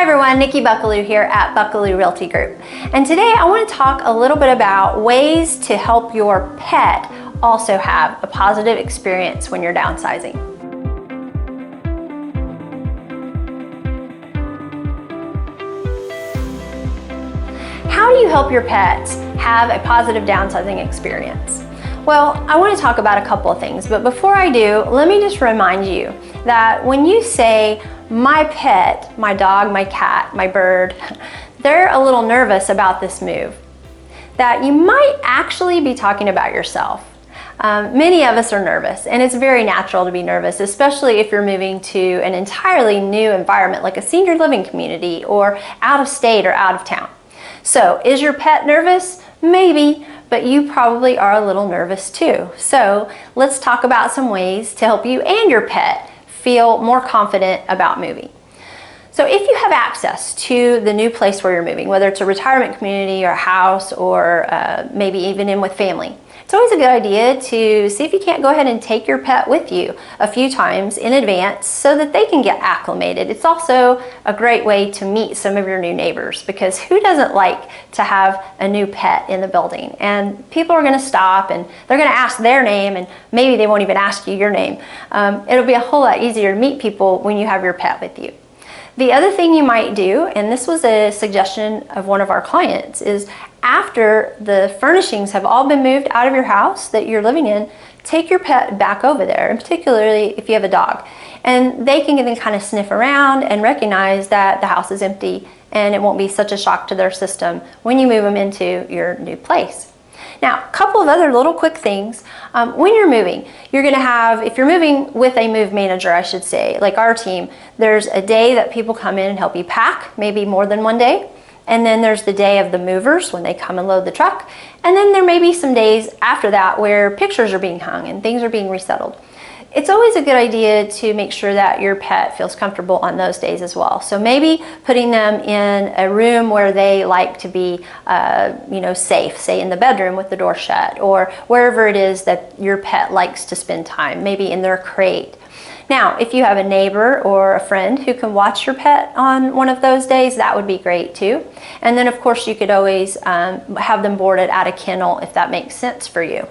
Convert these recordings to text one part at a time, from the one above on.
Hi everyone, Nikki Buckelew here at Buckelew Realty Group. And today I want to talk a little bit about ways to help your pet also have a positive experience when you're downsizing. How do you help your pets have a positive downsizing experience? Well, I want to talk about a couple of things, but before I do, let me just remind you that when you say my pet, my dog, my cat, my bird, they're a little nervous about this move, that you might actually be talking about yourself. Many of us are nervous, and it's very natural to be nervous, especially if you're moving to an entirely new environment like a senior living community or out of state or out of town. So is your pet nervous? Maybe, but you probably are a little nervous too. So let's talk about some ways to help you and your pet feel more confident about moving. So if you have access to the new place where you're moving, whether it's a retirement community or a house or maybe even in with family, it's always a good idea to see if you can't go ahead and take your pet with you a few times in advance so that they can get acclimated. It's also a great way to meet some of your new neighbors, because who doesn't like to have a new pet in the building? And people are going to stop and they're going to ask their name, and maybe they won't even ask you your name. It'll be a whole lot easier to meet people when you have your pet with you. The other thing you might do, and this was a suggestion of one of our clients, is after the furnishings have all been moved out of your house that you're living in, take your pet back over there, and particularly if you have a dog. And they can then kind of sniff around and recognize that the house is empty, and it won't be such a shock to their system when you move them into your new place. Now, a couple of other little quick things. When you're moving, you're going to have, if you're moving with a move manager, I should say, like our team, there's a day that people come in and help you pack, maybe more than one day. And then there's the day of the movers when they come and load the truck. And then there may be some days after that where pictures are being hung and things are being resettled. It's always a good idea to make sure that your pet feels comfortable on those days as well. So maybe putting them in a room where they like to be safe, say in the bedroom with the door shut, or wherever it is that your pet likes to spend time, maybe in their crate. Now, if you have a neighbor or a friend who can watch your pet on one of those days, that would be great too. And then of course you could always have them boarded at a kennel if that makes sense for you.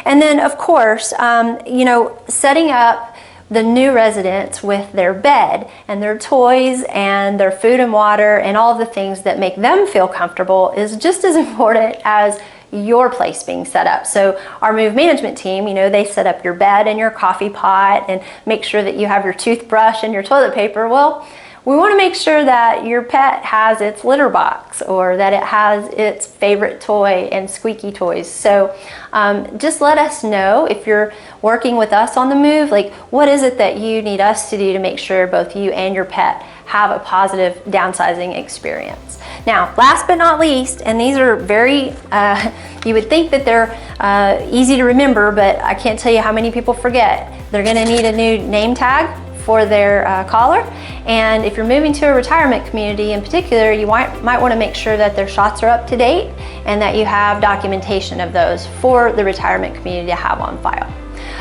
And then of course, setting up the new residents with their bed and their toys and their food and water and all of the things that make them feel comfortable is just as important as your place being set up. So our move management team, they set up your bed and your coffee pot and make sure that you have your toothbrush and your toilet paper. Well, we want to make sure that your pet has its litter box or that it has its favorite toy and squeaky toys. So just let us know if you're working with us on the move, like what is it that you need us to do to make sure both you and your pet have a positive downsizing experience. Now, last but not least, and these are very, you would think that they're easy to remember, but I can't tell you how many people forget. They're going to need a new name tag for their collar. And if you're moving to a retirement community in particular, you might want to make sure that their shots are up to date and that you have documentation of those for the retirement community to have on file.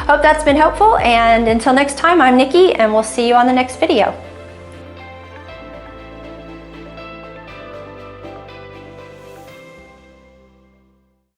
Hope that's been helpful, and until next time, I'm Nikki, and we'll see you on the next video.